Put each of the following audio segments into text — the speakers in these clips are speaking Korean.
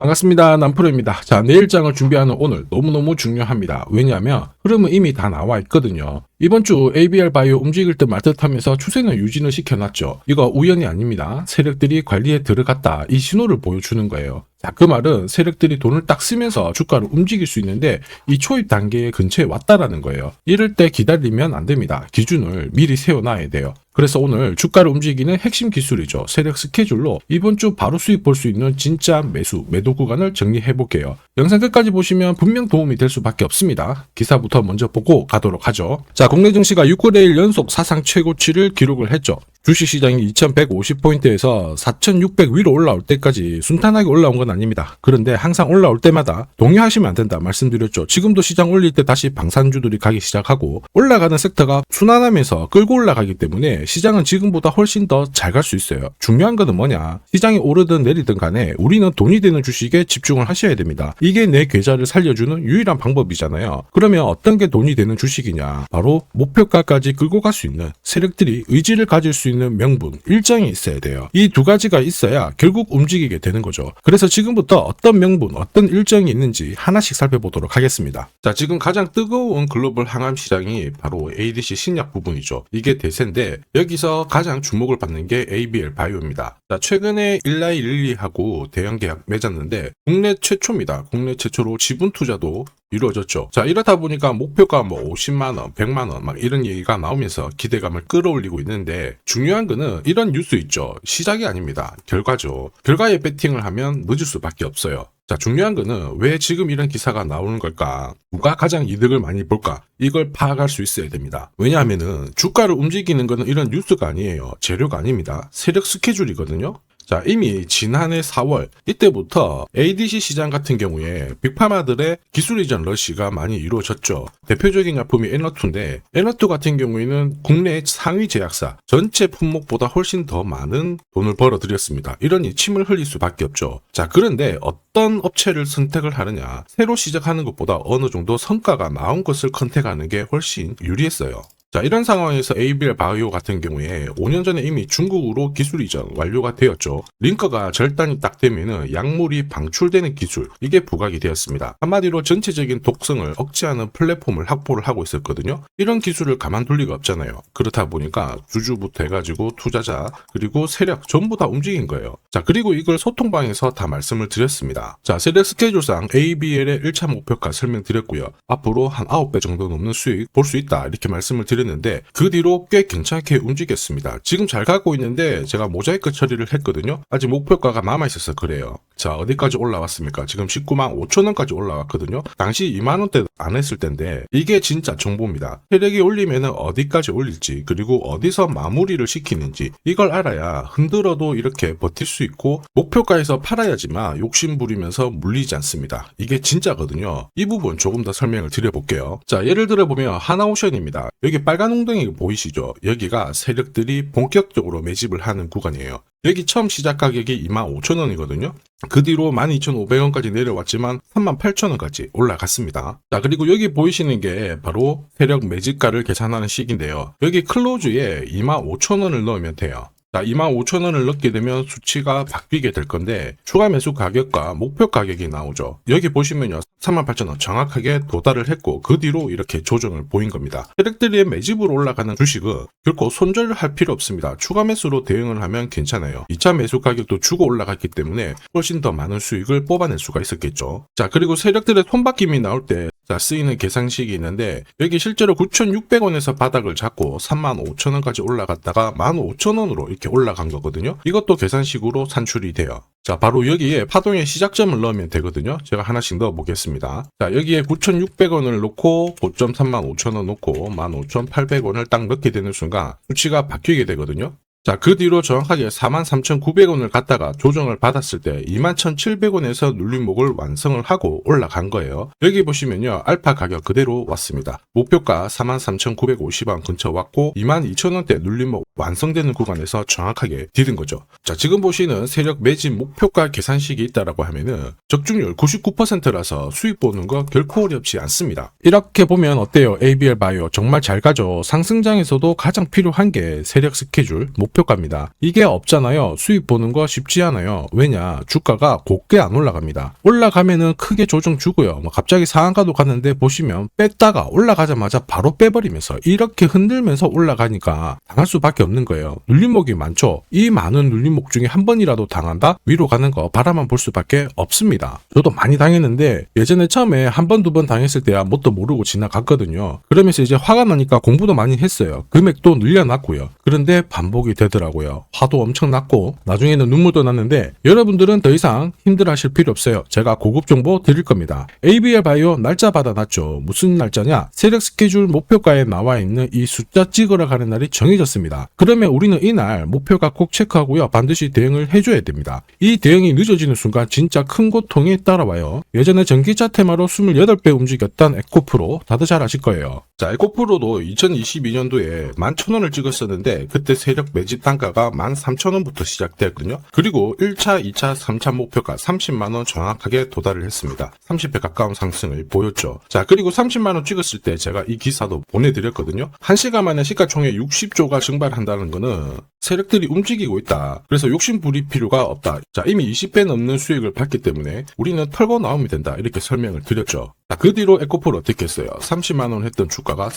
반갑습니다. 남프로입니다. 자, 내일장을 준비하는 오늘 너무너무 중요합니다. 왜냐하면 흐름은 이미 다 나와 있거든요. 이번 주 ABR 바이오 움직일 듯 말 듯 하면서 추세는 유지를 시켜놨죠. 이거 우연이 아닙니다. 세력들이 관리에 들어갔다, 이 신호를 보여주는 거예요. 자, 그 말은 세력들이 돈을 딱 쓰면서 주가를 움직일 수 있는데 이 초입 단계에 근처에 왔다라는 거예요. 이럴 때 기다리면 안 됩니다. 기준을 미리 세워놔야 돼요. 그래서 오늘 주가를 움직이는 핵심 기술이죠. 세력 스케줄로 이번 주 바로 수익 볼 수 있는 진짜 매도 구간을 정리해 볼게요. 영상 끝까지 보시면 분명 도움이 될 수밖에 없습니다. 기사부터 먼저 보고 가도록 하죠. 자, 국내 증시가 6거래일 연속 사상 최고치를 기록을 했죠. 주식시장이 2150포인트에서 4600 위로 올라올 때까지 순탄하게 올라온 건 아닙니다. 그런데 항상 올라올 때마다 동요하시면 안 된다 말씀드렸죠. 지금도 시장 올릴 때 다시 방산주들이 가기 시작하고 올라가는 섹터가 순환하면서 끌고 올라가기 때문에 시장은 지금보다 훨씬 더 잘 갈 수 있어요. 중요한 거는 뭐냐, 시장이 오르든 내리든 간에 우리는 돈이 되는 주식에 집중을 하셔야 됩니다. 이게 내 계좌를 살려주는 유일한 방법이잖아요. 그러면 어떤 게 돈이 되는 주식이냐, 바로 목표가까지 끌고 갈 수 있는 세력들이 의지를 가질 수 있는 명분, 일정이 있어야 돼요. 이 두 가지가 있어야 결국 움직이게 되는 거죠. 그래서 지금부터 어떤 명분, 어떤 일정이 있는지 하나씩 살펴보도록 하겠습니다. 자, 지금 가장 뜨거운 글로벌 항암 시장이 바로 ADC 신약 부분이죠. 이게 대세인데 여기서 가장 주목을 받는 게 ABL 바이오입니다. 자, 최근에 일라이 릴리하고 대형 계약 맺었는데 국내 최초입니다. 국내 최초로 지분 투자도 이루어졌죠. 자, 이렇다 보니까 목표가 50만원, 100만원 막 이런 얘기가 나오면서 기대감을 끌어올리고 있는데 중요한 거는 이런 뉴스 있죠. 시작이 아닙니다. 결과죠. 결과에 배팅을 하면 늦을 수밖에 없어요. 자, 중요한 거는 왜 지금 이런 기사가 나오는 걸까? 누가 가장 이득을 많이 볼까? 이걸 파악할 수 있어야 됩니다. 왜냐하면은 주가를 움직이는 거는 이런 뉴스가 아니에요. 재료가 아닙니다. 세력 스케줄이거든요. 자, 이미 지난해 4월 이때부터 ADC 시장 같은 경우에 빅파마들의 기술 이전 러시가 많이 이루어졌죠. 대표적인 약품이 에너투인데 에너투 같은 경우에는 국내 상위 제약사 전체 품목보다 훨씬 더 많은 돈을 벌어들였습니다. 이러니 침을 흘릴 수밖에 없죠. 자, 그런데 어떤 업체를 선택을 하느냐, 새로 시작하는 것보다 어느 정도 성과가 나온 것을 컨택하는 게 훨씬 유리했어요. 자, 이런 상황에서 ABL 바이오 같은 경우에 5년 전에 이미 중국으로 기술 이전 완료가 되었죠. 링커가 절단이 딱 되면은 약물이 방출되는 기술, 이게 부각이 되었습니다. 한마디로 전체적인 독성을 억제하는 플랫폼을 확보를 하고 있었거든요. 이런 기술을 가만둘 리가 없잖아요. 그렇다 보니까 주주부터 해가지고 투자자 그리고 세력 전부 다 움직인 거예요. 자, 그리고 이걸 소통방에서 다 말씀을 드렸습니다. 자, 세력 스케줄상 ABL의 1차 목표가 설명드렸고요. 앞으로 한 9배 정도 넘는 수익 볼 수 있다 이렇게 말씀을 드렸는데 그 뒤로 꽤 괜찮게 움직였습니다. 지금 잘 가고 있는데 제가 모자이크 처리를 했거든요. 아직 목표가가 남아있어서 그래요. 자, 어디까지 올라왔습니까? 지금 19만 5천원까지 올라왔거든요. 당시 2만원대 안 했을 텐데 이게 진짜 정보입니다. 세력이 올리면 어디까지 올릴지 그리고 어디서 마무리를 시키는지 이걸 알아야 흔들어도 이렇게 버틸 수 있고 목표가에서 팔아야지만 욕심 부리면서 물리지 않습니다. 이게 진짜거든요. 이 부분 조금 더 설명을 드려볼게요. 자, 예를 들어 보면 하나오션입니다. 여기 빨간 웅덩이 보이시죠? 여기가 세력들이 본격적으로 매집을 하는 구간이에요. 여기 처음 시작 가격이 25,000원이거든요. 그 뒤로 12,500원까지 내려왔지만 38,000원까지 올라갔습니다. 자, 그리고 여기 보이시는 게 바로 세력 매집가를 계산하는 식인데요. 여기 클로즈에 25,000원을 넣으면 돼요. 자, 25,000원을 넣게 되면 수치가 바뀌게 될 건데 추가 매수 가격과 목표 가격이 나오죠. 여기 보시면요, 38,000원 정확하게 도달을 했고 그 뒤로 이렇게 조정을 보인 겁니다. 세력들이 매집으로 올라가는 주식은 결코 손절할 필요 없습니다. 추가 매수로 대응을 하면 괜찮아요. 2차 매수 가격도 주고 올라갔기 때문에 훨씬 더 많은 수익을 뽑아낼 수가 있었겠죠. 자, 그리고 세력들의 손바뀜이 나올 때 쓰이는 계산식이 있는데 여기 실제로 9,600원에서 바닥을 잡고 35,000원까지 올라갔다가 15,000원으로 이렇게 올라간 거거든요. 이것도 계산식으로 산출이 돼요. 자, 바로 여기에 파동의 시작점을 넣으면 되거든요. 제가 하나씩 넣어 보겠습니다. 자, 여기에 9,600원을 놓고 고점 35,000원 놓고 15,800원을 딱 넣게 되는 순간 수치가 바뀌게 되거든요. 자, 그 뒤로 정확하게 43,900원을 갖다가 조정을 받았을 때 21,700원에서 눌림목을 완성을 하고 올라간 거예요. 여기 보시면요, 알파 가격 그대로 왔습니다. 목표가 43,950원 근처 왔고 22,000원대 눌림목 완성되는 구간에서 정확하게 디딘 거죠. 자, 지금 보시는 세력 매집 목표가 계산식이 있다라고 하면은 적중률 99%라서 수익 보는 거 결코 어렵지 않습니다. 이렇게 보면 어때요? ABL 바이오 정말 잘 가죠. 상승장에서도 가장 필요한 게 세력 스케줄, 목표가입니다. 이게 없잖아요. 수익 보는 거 쉽지 않아요. 왜냐? 주가가 곱게 안 올라갑니다. 올라가면은 크게 조정 주고요. 뭐 갑자기 상한가도 갔는데 보시면 뺐다가 올라가자마자 바로 빼버리면서 이렇게 흔들면서 올라가니까 당할 수밖에 없는 거예요. 눌림목이 많죠. 이 많은 눌림목 중에 한 번이라도 당한다? 위로 가는 거 바라만 볼 수밖에 없습니다. 저도 많이 당했는데 예전에 처음에 한 번, 두 번 당했을 때야 뭣도 모르고 지나갔거든요. 그러면서 이제 화가 나니까 공부도 많이 했어요. 금액도 늘려놨고요. 그런데 반복이 되더라고요. 화도 엄청 났고 나중에는 눈물도 났는데 여러분들은 더 이상 힘들어하실 필요 없어요. 제가 고급 정보 드릴 겁니다. ABL 바이오 날짜 받아놨죠. 무슨 날짜냐? 세력 스케줄 목표가에 나와 있는 이 숫자 찍으러 가는 날이 정해졌습니다. 그러면 우리는 이날 목표가 꼭 체크하고요. 반드시 대응을 해줘야 됩니다. 이 대응이 늦어지는 순간 진짜 큰 고통이 따라와요. 예전에 전기차 테마로 28배 움직였던 에코프로 다들 잘 아실 거예요. 자, 에코프로도 2022년도에 11,000원을 찍었었는데 그때 세력 매집 단가가 13,000원부터 시작됐거든요. 그리고 1차, 2차, 3차 목표가 30만원 정확하게 도달을 했습니다. 30배 가까운 상승을 보였죠. 자, 그리고 30만원 찍었을 때 제가 이 기사도 보내드렸거든요. 1시간 만에 시가총액 60조가 증발한다는 거는 세력들이 움직이고 있다. 그래서 욕심 부릴 필요가 없다. 자, 이미 20배 넘는 수익을 봤기 때문에 우리는 털고 나오면 된다. 이렇게 설명을 드렸죠. 자, 그 뒤로 에코프로 어떻게 했어요? 30만원 했던 주가가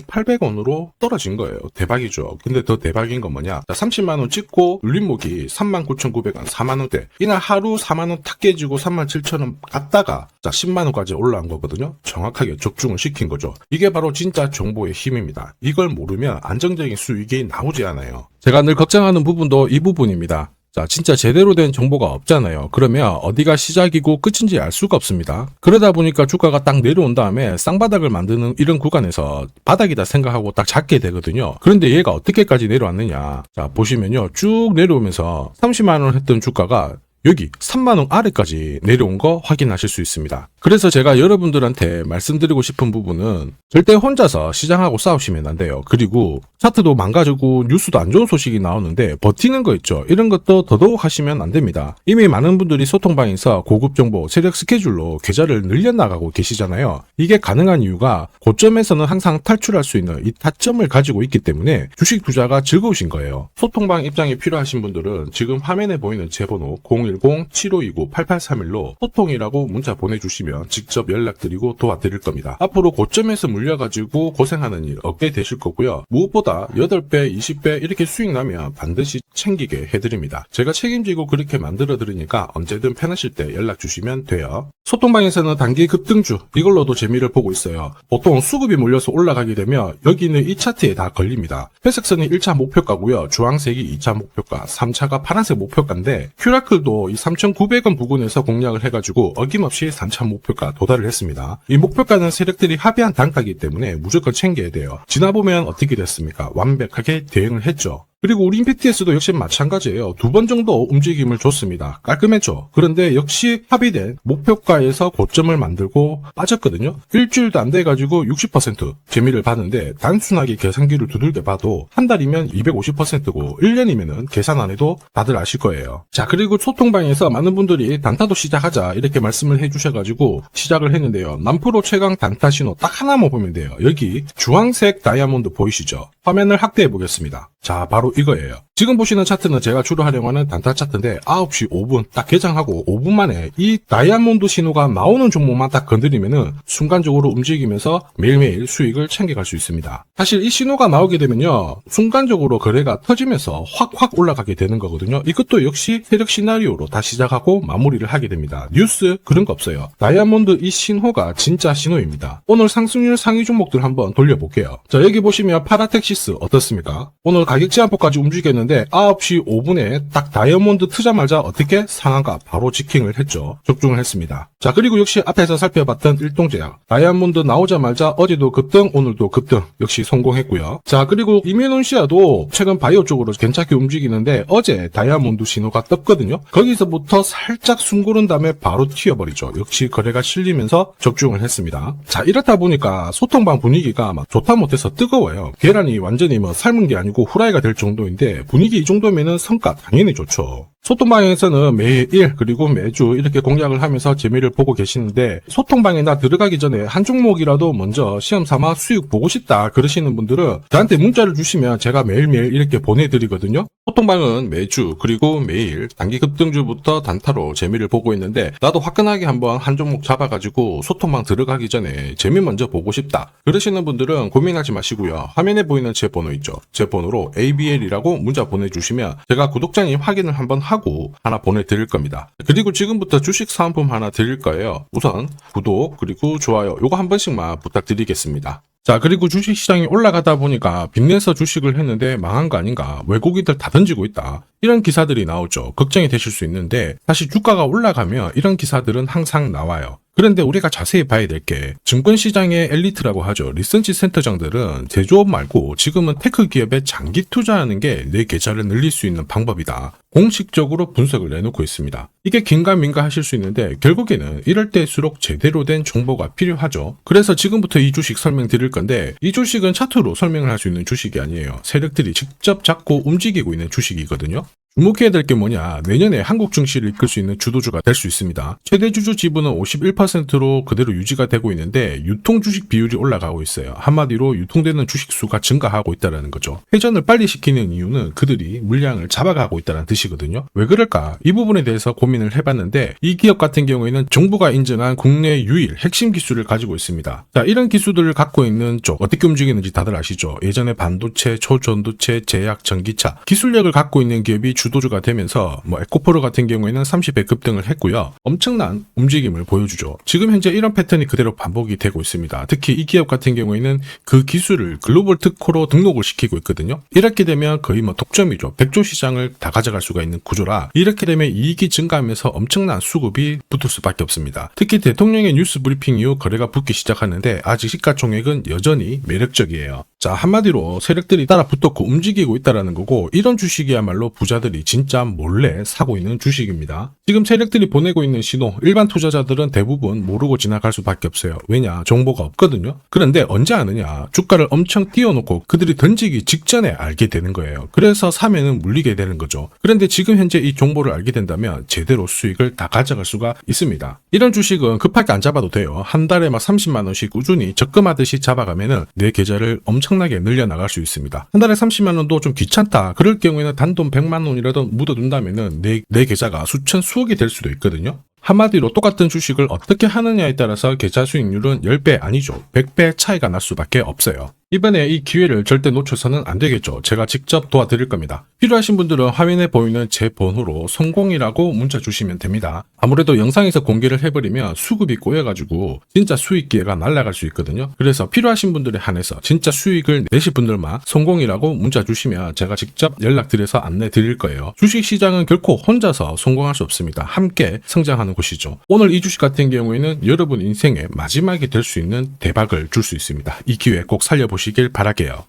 37,800원으로 떨어진 거예요. 대박이죠. 근데 더 대박인 건 뭐냐? 자, 30만원 찍고 눌림목이 39,900원, 4만원대. 이날 하루 4만원 탁 깨지고 37,000원 갔다가 자, 10만원까지 올라온 거거든요. 정확하게 적중을 시킨 거죠. 이게 바로 진짜 정보의 힘입니다. 이걸 모르면 안정적인 수익이 나오지 않아요. 제가 늘 걱정하는 부분도 이 부분입니다. 자, 진짜 제대로 된 정보가 없잖아요. 그러면 어디가 시작이고 끝인지 알 수가 없습니다. 그러다 보니까 주가가 딱 내려온 다음에 쌍바닥을 만드는 이런 구간에서 바닥이다 생각하고 딱 잡게 되거든요. 그런데 얘가 어떻게까지 내려왔느냐. 자, 보시면요. 쭉 내려오면서 30만원 했던 주가가 여기 3만원 아래까지 내려온 거 확인하실 수 있습니다. 그래서 제가 여러분들한테 말씀드리고 싶은 부분은 절대 혼자서 시장하고 싸우시면 안 돼요. 그리고 차트도 망가지고 뉴스도 안 좋은 소식이 나오는데 버티는 거 있죠. 이런 것도 더더욱 하시면 안 됩니다. 이미 많은 분들이 소통방에서 고급 정보, 세력 스케줄로 계좌를 늘려나가고 계시잖아요. 이게 가능한 이유가 고점에서는 항상 탈출할 수 있는 이 타점을 가지고 있기 때문에 주식 투자가 즐거우신 거예요. 소통방 입장이 필요하신 분들은 지금 화면에 보이는 제 번호 010-7529-8831로 소통이라고 문자 보내주시면 직접 연락드리고 도와드릴 겁니다. 앞으로 고점에서 물려가지고 고생하는 일 없게 되실 거고요. 무엇보다 8배, 20배 이렇게 수익 나면 반드시 챙기게 해드립니다. 제가 책임지고 그렇게 만들어 드리니까 언제든 편하실 때 연락 주시면 돼요. 소통방에서는 단기 급등주 이걸로도 재미를 보고 있어요. 보통 수급이 몰려서 올라가게 되면 여기는 이 차트에 다 걸립니다. 회색선이 1차 목표가고요. 주황색이 2차 목표가, 3차가 파란색 목표가인데 큐라클도 이 3,900원 부근에서 공략을 해가지고 어김없이 3차 목표가 도달을 했습니다. 이 목표가는 세력들이 합의한 단가이기 때문에 무조건 챙겨야 돼요. 지나보면 어떻게 됐습니까? 완벽하게 대응을 했죠. 그리고 우리 임팩트에서도 역시 마찬가지예요. 2번 정도 움직임을 줬습니다. 깔끔했죠. 그런데 역시 합의된 목표가에서 고점을 만들고 빠졌거든요. 일주일도 안 돼가지고 60% 재미를 봤는데 단순하게 계산기를 두들겨 봐도 한 달이면 250%고 1년이면은 계산 안 해도 다들 아실 거예요. 자, 그리고 소통방에서 많은 분들이 단타도 시작하자 이렇게 말씀을 해주셔가지고 시작을 했는데요. 남프로 최강 단타 신호 딱 하나만 보면 돼요. 여기 주황색 다이아몬드 보이시죠? 화면을 확대해 보겠습니다. 자, 바로 이거예요. 지금 보시는 차트는 제가 주로 활용하는 단타 차트인데 9시 5분 딱 개장하고 5분 만에 이 다이아몬드 신호가 나오는 종목만 딱 건드리면은 순간적으로 움직이면서 매일매일 수익을 챙겨갈 수 있습니다. 사실 이 신호가 나오게 되면요. 순간적으로 거래가 터지면서 확 올라가게 되는 거거든요. 이것도 역시 세력 시나리오로 다 시작하고 마무리를 하게 됩니다. 뉴스 그런 거 없어요. 다이아몬드 이 신호가 진짜 신호입니다. 오늘 상승률 상위 종목들 한번 돌려볼게요. 자, 여기 보시면 파라텍시스 어떻습니까? 오늘 가격 제한폭까지 움직였는데 9시 5분에 딱 다이아몬드 트자마자 어떻게 상한가 바로 지킹을 했죠. 적중을 했습니다. 자, 그리고 역시 앞에서 살펴봤던 일동제약 다이아몬드 나오자마자 어제도 급등 오늘도 급등 역시 성공했고요. 자, 그리고 이뮤논시아도 최근 바이오 쪽으로 괜찮게 움직이는데 어제 다이아몬드 신호가 떴거든요. 거기서부터 살짝 숨 고른 다음에 바로 튀어버리죠. 역시 거래가 실리면서 적중을 했습니다. 자, 이렇다 보니까 소통방 분위기가 막 좋다 못해서 뜨거워요. 계란이 완전히 뭐 삶은 게 아니고 후라이가 될 정도인데 분위기 이 정도면은 성과 당연히 좋죠. 소통방에서는 매일 그리고 매주 이렇게 공략을 하면서 재미를 보고 계시는데 소통방에 나 들어가기 전에 한 종목이라도 먼저 시험 삼아 수익 보고 싶다 그러시는 분들은 저한테 문자를 주시면 제가 매일매일 이렇게 보내드리거든요. 소통방은 매주 그리고 매일 단기 급등주부터 단타로 재미를 보고 있는데 나도 화끈하게 한번 한 종목 잡아가지고 소통방 들어가기 전에 재미 먼저 보고 싶다 그러시는 분들은 고민하지 마시고요. 화면에 보이는 제 번호 있죠. 제 번호로 ABL이라고 문자 보내주시면 제가 구독자님 확인을 한번 하고 하나 보내드릴 겁니다. 그리고 지금부터 주식 사은품 하나 드릴 거예요. 우선 구독 그리고 좋아요 요거 한 번씩만 부탁드리겠습니다. 자, 그리고 주식시장이 올라가다 보니까 빚내서 주식을 했는데 망한 거 아닌가, 외국인들 다 던지고 있다, 이런 기사들이 나오죠. 걱정이 되실 수 있는데 사실 주가가 올라가면 이런 기사들은 항상 나와요. 그런데 우리가 자세히 봐야 될 게 증권시장의 엘리트라고 하죠. 리서치 센터장들은 제조업 말고 지금은 테크 기업에 장기 투자하는 게 내 계좌를 늘릴 수 있는 방법이다, 공식적으로 분석을 내놓고 있습니다. 이게 긴가민가 하실 수 있는데 결국에는 이럴 때일수록 제대로 된 정보가 필요하죠. 그래서 지금부터 이 주식 설명드릴 건데 이 주식은 차트로 설명을 할 수 있는 주식이 아니에요. 세력들이 직접 잡고 움직이고 있는 주식이거든요. 주목해야 될 게 뭐냐, 내년에 한국 증시를 이끌 수 있는 주도주가 될 수 있습니다. 최대 주주 지분은 51%로 그대로 유지가 되고 있는데 유통 주식 비율이 올라가고 있어요. 한마디로 유통되는 주식 수가 증가하고 있다는 거죠. 회전을 빨리 시키는 이유는 그들이 물량을 잡아가고 있다는 뜻이거든요. 왜 그럴까? 이 부분에 대해서 고민을 해봤는데 이 기업 같은 경우에는 정부가 인정한 국내 유일 핵심 기술을 가지고 있습니다. 자, 이런 기술들을 갖고 있는 쪽 어떻게 움직이는지 다들 아시죠? 예전에 반도체, 초전도체, 제약, 전기차 기술력을 갖고 있는 기업이 주도주가 되면서 에코프로 같은 경우에는 30배 급등을 했고요. 엄청난 움직임을 보여주죠. 지금 현재 이런 패턴이 그대로 반복이 되고 있습니다. 특히 이 기업 같은 경우에는 그 기술을 글로벌 특허로 등록을 시키고 있거든요. 이렇게 되면 거의 독점이죠. 100조 시장을 다 가져갈 수가 있는 구조라 이렇게 되면 이익이 증가하면서 엄청난 수급이 붙을 수밖에 없습니다. 특히 대통령의 뉴스 브리핑 이후 거래가 붙기 시작하는데 아직 시가총액은 여전히 매력적이에요. 자, 한마디로 세력들이 따라 붙었고 움직이고 있다는 거고 이런 주식이야말로 부자들이 진짜 몰래 사고 있는 주식입니다. 지금 세력들이 보내고 있는 신호 일반 투자자들은 대부분 모르고 지나갈 수밖에 없어요. 왜냐? 정보가 없거든요. 그런데 언제 아느냐? 주가를 엄청 띄워놓고 그들이 던지기 직전에 알게 되는 거예요. 그래서 사면은 물리게 되는 거죠. 그런데 지금 현재 이 정보를 알게 된다면 제대로 수익을 다 가져갈 수가 있습니다. 이런 주식은 급하게 안 잡아도 돼요. 한 달에 30만 원씩 꾸준히 적금하듯이 잡아가면은 내 계좌를 엄청나게 늘려나갈 수 있습니다. 한 달에 30만 원도 좀 귀찮다 그럴 경우에는 단돈 100만 원이라도 묻어둔다면은 내 계좌가 수천 수억이 될 수도 있거든요. 한마디로 똑같은 주식을 어떻게 하느냐에 따라서 계좌 수익률은 10배 아니죠. 100배 차이가 날 수밖에 없어요. 이번에 이 기회를 절대 놓쳐서는 안 되겠죠. 제가 직접 도와드릴 겁니다. 필요하신 분들은 화면에 보이는 제 번호로 성공이라고 문자 주시면 됩니다. 아무래도 영상에서 공개를 해버리면 수급이 꼬여가지고 진짜 수익 기회가 날아갈 수 있거든요. 그래서 필요하신 분들에 한해서 진짜 수익을 내실 분들만 성공이라고 문자 주시면 제가 직접 연락드려서 안내 드릴 거예요. 주식시장은 결코 혼자서 성공할 수 없습니다. 함께 성장하는 곳이죠. 오늘 이 주식 같은 경우에는 여러분 인생의 마지막이 될 수 있는 대박을 줄 수 있습니다. 이 기회 꼭 살려보시길 바랄게요.